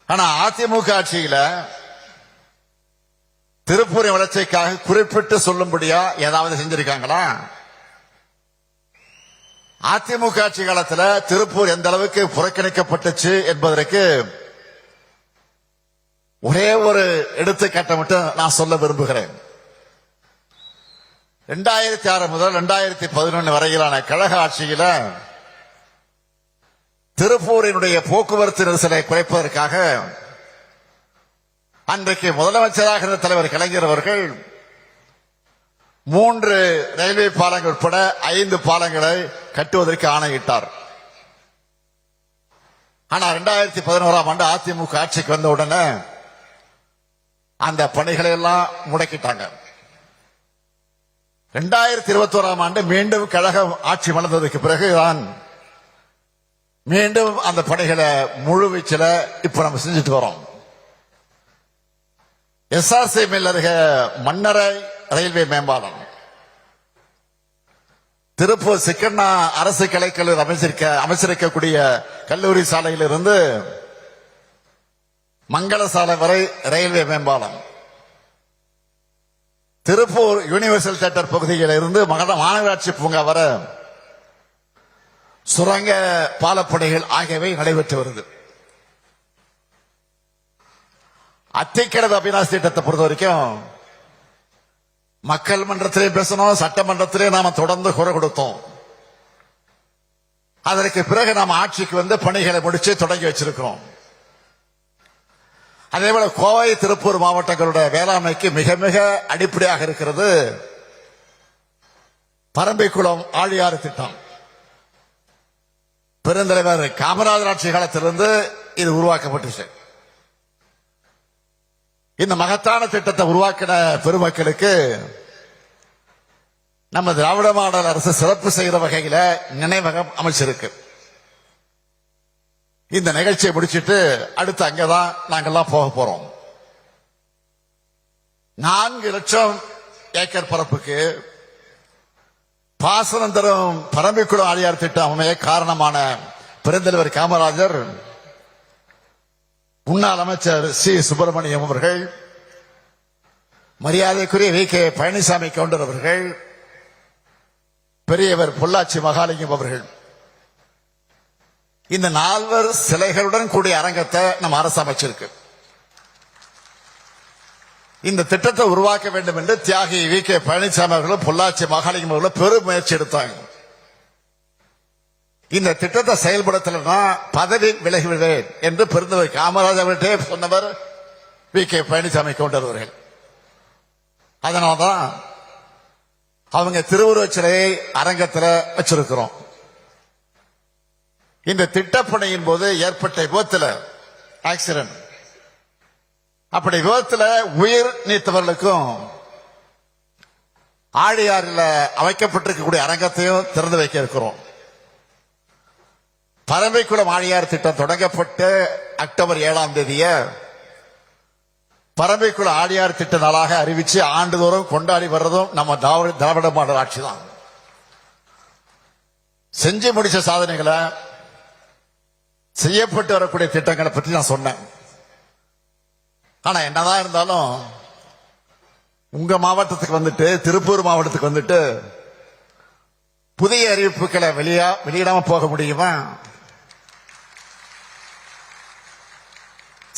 ஆனா அதிமுக ஆட்சியில திருப்பூரின் வளர்ச்சிக்காக குறிப்பிட்டு சொல்லும்படியா ஏதாவது செஞ்சிருக்காங்களா? அதிமுக ஆட்சி காலத்தில் திருப்பூர் எந்த அளவுக்கு புறக்கணிக்கப்பட்டுச்சு என்பதற்கு ஒரே ஒரு எடுத்துக்காட்டை மட்டும் நான் சொல்ல விரும்புகிறேன். 2006 முதல் 2011 வரையிலான கழக ஆட்சியில திருப்பூரினுடைய போக்குவரத்து நெரிசலை குறைப்பதற்காக அன்றைக்கு முதலமைச்சராக இருந்த தலைவர் கலைஞர் அவர்கள் 3 ரயில்வே பாலங்கள் உட்பட 5 பாலங்களை கட்டுவதற்கு ஆணையிட்டார். ஆனா 2011ஆம் ஆண்டு அதிமுக ஆட்சிக்கு வந்த உடனே அந்த பணிகளை எல்லாம் முடக்கிட்டாங்க. 2021ஆம் ஆண்டு மீண்டும் கழகம் ஆட்சி மலர்ந்ததுக்கு பிறகுதான் மீண்டும் அந்த பணிகளை முழுவீச்சில இப்ப நம்ம செஞ்சுட்டு வரோம். எஸ்ஆர்சி மில் அருகே மன்னரை ரயில்வே மேம்பாலம், திருப்பூர் சிக்கண்ணா அரசு கலைக்கல்லூரி அமைச்சிருக்கக்கூடிய கல்லூரி சாலையிலிருந்து மங்கள சாலை வரை ரயில்வே மேம்பாலம், திருப்பூர் யூனிவர்சல் தியேட்டர் பகுதியில் இருந்து மாநகராட்சி பூங்கா வர சுரங்க பாலப்பணிகள் ஆகியவை நடைபெற்று வருது. அத்திக்கடவு அபிநாசி திட்டத்தை பொறுத்த வரைக்கும் மக்கள் மன்றத்திலே பேசணும், சட்டமன்றத்திலே நாம தொடர்ந்து குரல் கொடுத்தோம். அதற்கு பிறகு நாம் ஆட்சிக்கு வந்து பணிகளை முடிச்சு தொடங்கி வச்சிருக்கிறோம். அதே போல கோவை திருப்பூர் மாவட்டங்களுடைய வேளாண்மைக்கு மிக மிக அடிப்படையாக இருக்கிறது பரம்பிக்குளம் ஆழியாறு திட்டம். பெருந்தலைவர் காமராஜர் ஆட்சி காலத்திலிருந்து இது உருவாக்கப்பட்டுச்சு. இந்த மகத்தான திட்டத்தை உருவாக்கின பெருமக்களுக்கு நம்ம திராவிட மாடல் அரசு சிறப்பு செய்கிற வகையில நினைவகம் அமைச்சிருக்கு. இந்த நிகழ்ச்சியை முடிச்சிட்டு அடுத்து அங்கதான் நாங்கெல்லாம் போக போறோம். 4 லட்சம் ஏக்கர் பரப்புக்கு பாசனம் தரும் பரம்பிக்குளம் ஆழியார் திட்டம் அமைய காரணமான பெருந்தலைவர் காமராஜர், முன்னாள் அமைச்சர் சி சுப்பிரமணியம் அவர்கள், மரியாதைக்குரிய வி கே பழனிசாமி கவுண்டர் அவர்கள், பெரியவர் பொள்ளாச்சி மகாலிங்கம் அவர்கள், இந்த 4 சிலைகளுடன் கூடிய அரங்கத்தை நம்ம அரசு அமைச்சிருக்கு. இந்த திட்டத்தை உருவாக்க வேண்டும் என்று தியாகி வி கே பழனிசாமி அவர்களும் பொள்ளாச்சி மகாலிங்கம் அவர்களும் பெரும் முயற்சி எடுத்தாங்க. இந்த திட்டத்தை செயல்படுத்தலன்னா பதவி விலகிவிடுவேன் என்று பெருந்தவர் காமராஜர் அவர்களே சொன்னவர் வி கே பழனிசாமி கவுண்டர் அவர்கள். அதனால்தான் அவங்க திருவுருவச் சிலையை அரங்கத்தில் வச்சிருக்கிறோம். இந்த திட்டப்பணியின் போது ஏற்பட்ட விபத்துல ஆக்சிடென்ட், அப்படி விபத்துல உயிர் நீத்தவர்களுக்கும் ஆழியாறில் அமைக்கப்பட்டிருக்கக்கூடிய அரங்கத்தையும் திறந்து வைக்க இருக்கிறோம். பரம்பிக்குளம் ஆழியார் திட்டம் தொடங்கப்பட்டு அக்டோபர் 7ஆம் தேதிய பரம்பிக்குளம் ஆழியார் திட்ட நாளாக அறிவிச்சு ஆண்டுதோறும் கொண்டாடி வர்றதும் நம்ம திராவிட மாடல் ஆட்சி தான். செஞ்சு முடிச்ச சாதனைகளை, செய்யப்பட்டு வரக்கூடிய திட்டங்களை பற்றி நான் சொன்னேன். ஆனா என்னதான் இருந்தாலும் உங்க மாவட்டத்துக்கு வந்துட்டு, திருப்பூர் மாவட்டத்துக்கு வந்துட்டு புதிய அறிவிப்புகளை வெளியிடாம போக முடியுமா?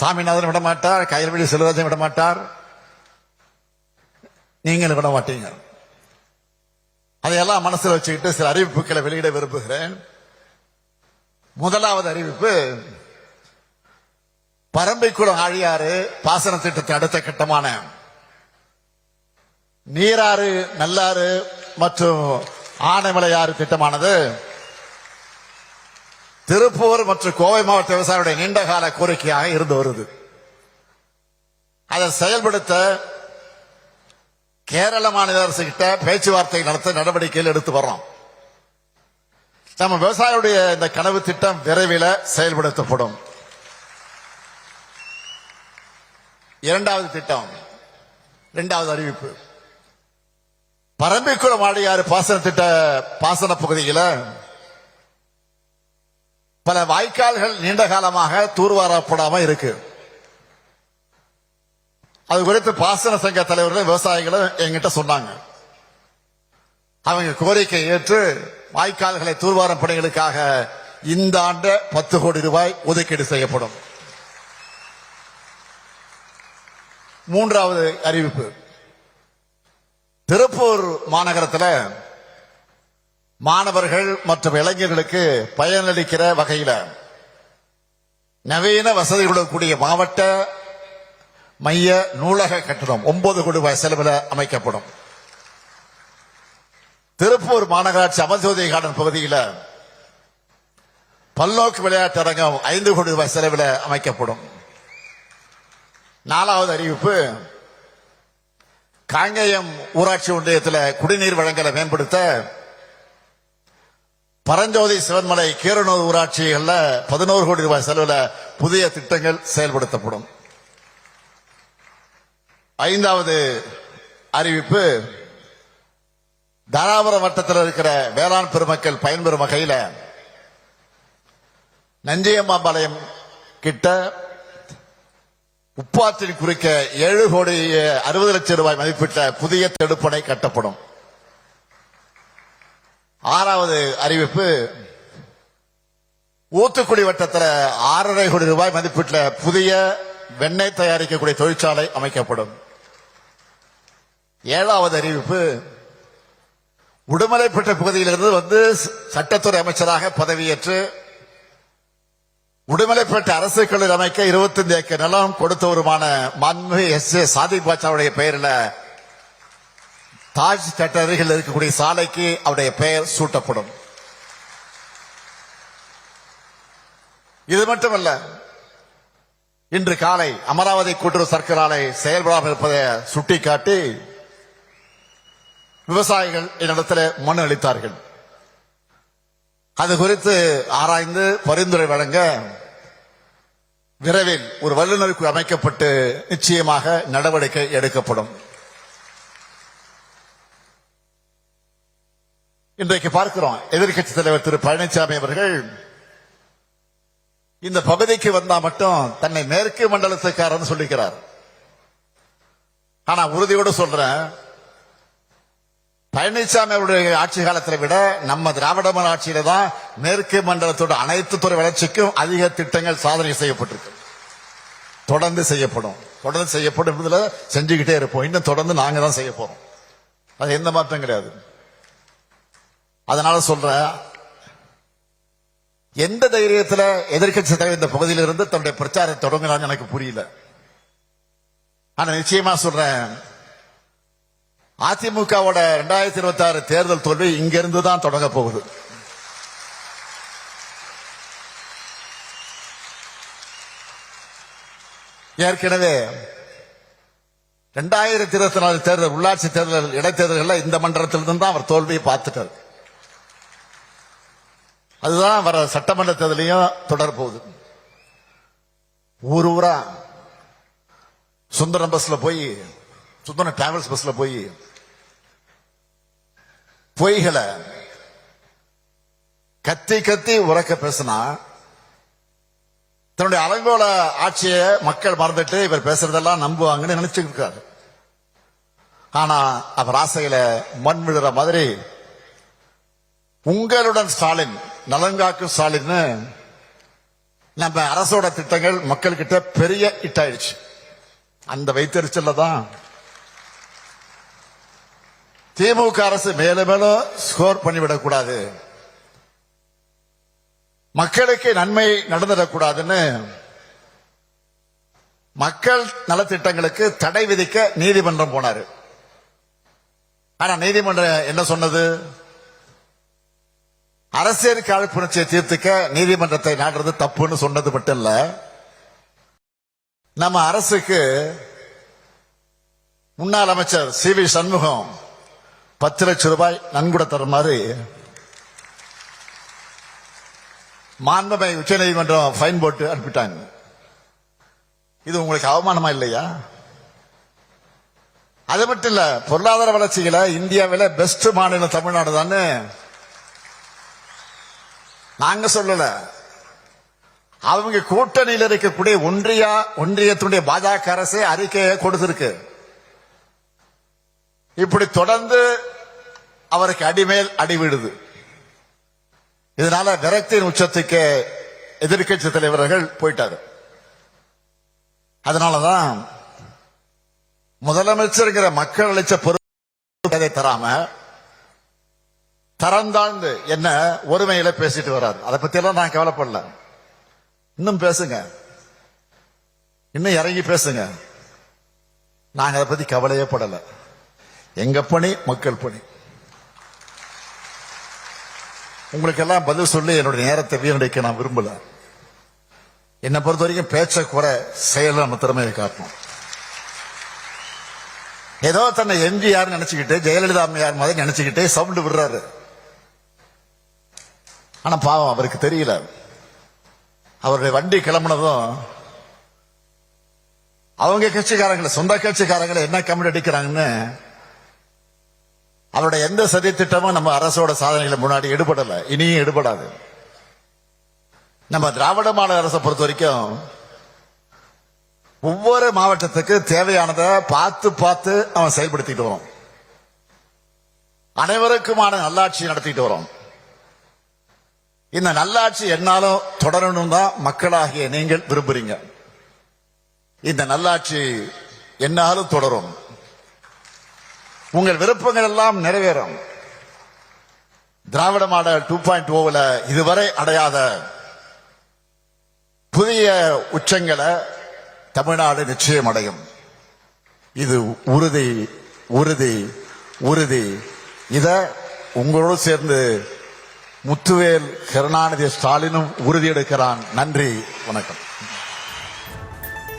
சாமிநாதன் விட மாட்டார், கையல்வெளி செல்வராஜன் விட மாட்டார், நீங்களும் விட மாட்டீங்க. அதையெல்லாம் மனசில் வச்சுக்கிட்டு சில அறிவிப்புகளை வெளியிட விரும்புகிறேன். முதலாவது அறிவிப்பு, பரம்பிக்குளம் ஆழியாறு பாசன திட்டத்தின் அடுத்த கட்டமான நீராறு, நல்லாறு மற்றும் ஆனைமலையாறு திட்டமானது திருப்பூர் மற்றும் கோவை மாவட்ட விவசாயிகளுடைய நீண்டகால கோரிக்கையாக இருந்து வருது. அதை செயல்படுத்த கேரள மாநில அரசு கிட்ட பேச்சுவார்த்தை நடத்த நடவடிக்கைகள் எடுத்து வர்றோம். நம்ம விவசாயிகளுடைய இந்த கனவு திட்டம் விரைவில் செயல்படுத்தப்படும். இரண்டாவது திட்டம், இரண்டாவது அறிவிப்பு, பரம்பிக்குளம் ஆழியாறு பாசன திட்ட பாசன பகுதியில் பல வாய்க்கால்கள் நீண்ட காலமாக தூர்வாரப்படாம இருக்கு. அது குறித்து பாசன சங்க தலைவர்களும் விவசாயிகளும் என்கிட்ட சொன்னாங்க. அவங்க கோரிக்கை ஏற்று வாய்க்கால்களை தூர்வாரும் பணிகளுக்காக இந்த ஆண்டு 10 கோடி ரூபாய் ஒதுக்கீடு செய்யப்படும். மூன்றாவது அறிவிப்பு, திருப்பூர் மாநகரத்தில் மாணவர்கள் மற்றும் இளைஞர்களுக்கு பயனளிக்கிற வகையில் நவீன வசதிகளுடன் கூடிய மாவட்ட மைய நூலக கட்டணம் 9 கோடி ரூபாய் செலவில் அமைக்கப்படும். திருப்பூர் மாநகராட்சி அமர்ஜோதி கார்டன் பகுதியில் பல்நோக்கு விளையாட்டு அரங்கம் 5 கோடி ரூபாய் செலவில் அமைக்கப்படும். நாலாவது அறிவிப்பு, காங்கேயம் ஊராட்சி ஒன்றியத்தில் குடிநீர் வழங்கலை மேம்படுத்த பரஞ்சோதி சிவன்மலை கீரனூர் ஊராட்சிகளில் 11 கோடி ரூபாய் செலவில் புதிய திட்டங்கள் செயல்படுத்தப்படும். ஐந்தாவது அறிவிப்பு, தாராபுரம் வட்டத்தில் இருக்கிற வேளாண் பெருமக்கள் பயன்பெறும் வகையில் நஞ்சியம்மாபாளையம் கிட்ட உப்பாற்றின் குறுக்க 7 கோடி 60 லட்சம் ரூபாய் மதிப்பிட்ட புதிய தடுப்பணை கட்டப்படும். ஆறாவது அறிவிப்பு, ஊத்துக்குடி வட்டத்தில் 6.5 கோடி ரூபாய் மதிப்பிட்ட புதிய வெண்ணெய் தயாரிக்கக்கூடிய தொழிற்சாலை அமைக்கப்படும். ஏழாவது அறிவிப்பு, உடுமலைப்பேட்டை பகுதியிலிருந்து வந்து சட்டத்துறை அமைச்சராக பதவியேற்று உடுமலைப்பேட்டை அரசு கல்லூரி அமைக்க 25 ஏக்கர் நிலம் கொடுத்தவருமான மாண்புமிகு S.A. சாதிக் பாட்சாவுடைய பெயரில் தாஜ் தியேட்டர் அருகில் இருக்கக்கூடிய சாலைக்கு அவருடைய பெயர் சூட்டப்படும். இது மட்டுமல்ல, இன்று காலை அமராவதி கூட்டுறவு சர்க்கரை ஆலை செயல்படாமல் இருப்பதை சுட்டிக்காட்டி விவசாயிகள் என்னிடத்தில் மனு அளித்தார்கள். அது குறித்து ஆராய்ந்து பரிந்துரை வழங்க விரைவில் ஒரு வல்லுநர் குழு அமைக்கப்பட்டு நிச்சயமாக நடவடிக்கை எடுக்கப்படும். இன்றைக்கு பார்க்கிறோம், எதிர்க்கட்சித் தலைவர் திரு பழனிசாமி அவர்கள் இந்த பகுதிக்கு வந்தா மட்டும் தன்னை மேற்கு மண்டலத்துக்காரன் சொல்லிக்கிறார். ஆனா உறுதியோடு சொல்றேன், பழனிசாமி அவருடைய ஆட்சி காலத்தில் விட நம்ம திராவிட மாடல் ஆட்சியில தான் மேற்கு மண்டலத்தோட அனைத்து துறை வளர்ச்சிக்கும் அதிக திட்டங்கள் சாதனை செய்யப்பட்டிருக்கு. தொடர்ந்து செய்யப்படும் செஞ்சுக்கிட்டே இருப்போம். இன்னும் தொடர்ந்து நாங்க தான் செய்ய போறோம். அது எந்த மாற்றம் கிடையாது. அதனால சொல்றேன், எந்த தைரியத்தில் எதிர்க்கட்சி தலைவர் இந்த பகுதியில் இருந்து தன்னுடைய பிரச்சாரத்தை தொடங்கினான்னு எனக்கு புரியல. ஆனா நிச்சயமா சொல்றேன், அதிமுகவோட 2026 தேர்தல் தோல்வி இங்கிருந்து தான் தொடங்க போகுது. ஏற்கனவே 2024 தேர்தல் உள்ளாட்சி தேர்தல் இடைத்தேர்தல்கள் இந்த மண்டலத்திலிருந்து தான் அவர் தோல்வியை பார்த்துட்டார். அதுதான் வர சட்டமன்ற தேர்தலையும் தொடர போகுது. ஊரா சுந்தரம் பஸ்ல போய், சுந்தரம் டிராவல்ஸ் பஸ்ல போய் பொய்களை கத்தி கத்தி உறக்க பேசினா தன்னுடைய அலங்கோல ஆட்சியை மக்கள் மறந்துட்டு இவர் பேசுறதெல்லாம் நம்புவாங்கன்னு நினைச்சுட்டு இருக்காரு. ஆனா அவர் ஆசையில மண் விழுற மாதிரி உங்களுடன் ஸ்டாலின், நலங்காக்கும் ஸ்டாலின் நம்ம அரசோட திட்டங்கள் மக்கள் கிட்ட பெரிய இட்டாயிடுச்சு. அந்த வைத்தறிச்சல்ல தான் திமுக அரசு மேலும் மேலும் ஸ்கோர் பண்ணிவிடக் கூடாது, மக்களுக்கு நன்மை நடந்துடக்கூடாதுன்னு மக்கள் நலத்திட்டங்களுக்கு தடை விதிக்க நீதிமன்றம் போனாரு. ஆனா நீதிமன்றம் என்ன சொன்னது? அரசியல் காழ்ப்புணர்ச்சியை தீர்த்துக்க நீதிமன்றத்தை நாடுறது தப்புன்னு சொன்னது மட்டும் இல்ல, நம்ம அரசுக்கு முன்னாள் அமைச்சர் CV சண்முகம் 10 லட்சம் ரூபாய் நன்கொடை தருமாறு மாண்புமிகு உச்ச நீதிமன்றம் ஃபைன் போட்டு அனுப்பிட்டாங்க. இது உங்களுக்கு அவமானமா இல்லையா? அது மட்டும் இல்ல, பொருளாதார வளர்ச்சியில இந்தியாவில பெஸ்ட் மாநிலம் தமிழ்நாடு தானே நாங்க சொல்லல, அவங்க கூட்டணியில் இருக்கக்கூடிய ஒன்றியத்துடைய பாஜக அரசே அறிக்கையை கொடுத்திருக்கு. இப்படி தொடர்ந்து அவருக்கு அடிமேல் அடிவிடுது. இதனால விரக்தியின் உச்சத்துக்கு எதிர்க்கட்சி தலைவர்கள் போயிட்டாரு. அதனாலதான் முதலமைச்சருங்கிற மக்கள் அளிச்ச பொறுப்பை தராம தரந்தாழ்ந்து என்ன ஒருமையில பேசிட்டு வர்றாரு. அதை பத்தி எல்லாம் நான் கவலைப்படல. இன்னும் பேசுங்க, இன்னும் இறங்கி பேசுங்க. நாங்க அதை பத்தி கவலையே படல. எங்க பணி மக்கள் பணி. உங்களுக்கு எல்லாம் பதில் சொல்லி என்னுடைய நேரத்தை வீணடிக்க நான் விரும்பல. என்னை பொறுத்த வரைக்கும் பேச்ச குறை, செயல நம்ம திறமையை காட்டணும். ஏதோ தன்னை எம்ஜிஆர் நினைச்சுக்கிட்டு ஜெயலலிதா அம்மையார் மாதிரி நினைச்சுக்கிட்டே சவுண்ட் விடுறாரு. ஆனா பாவம் அவருக்கு தெரியல. அவருடைய வண்டி கிளம்புனதும் அவங்க கட்சிக்காரங்களை, சொந்த கட்சிக்காரங்களை என்ன கமெண்ட் அடிக்கிறாங்கன்னு அவருடைய எந்த சதி திட்டமும் நம்ம அரசோட சாதனைகளை முன்னாடி எடுபடல, இனியும் எடுபடாது. நம்ம திராவிட மாடல் அரசை பொறுத்த வரைக்கும் ஒவ்வொரு மாவட்டத்துக்கு தேவையானதை பார்த்து பார்த்து அவன் செயல்படுத்திட்டு வரோம். அனைவருக்குமான நல்லாட்சி நடத்திட்டு வரோம். இந்த நல்லாட்சி என்னாலும் தொடரணும் தான் மக்களாகிய நீங்கள் விரும்புறீங்க. இந்த நல்லாட்சி என்னாலும் தொடரும். உங்கள் விருப்பங்கள் எல்லாம் நிறைவேறும். திராவிட மாடல் 2.0ல இதுவரை அடையாத புதிய உச்சங்களை தமிழ்நாடு நிச்சயம் அடையும். இது உறுதி, உறுதி, உறுதி. இத உங்களோடு சேர்ந்து முத்துவேல் கருணாநிதி ஸ்டாலினும் உறுதியெடுக்கிறான். நன்றி, வணக்கம்.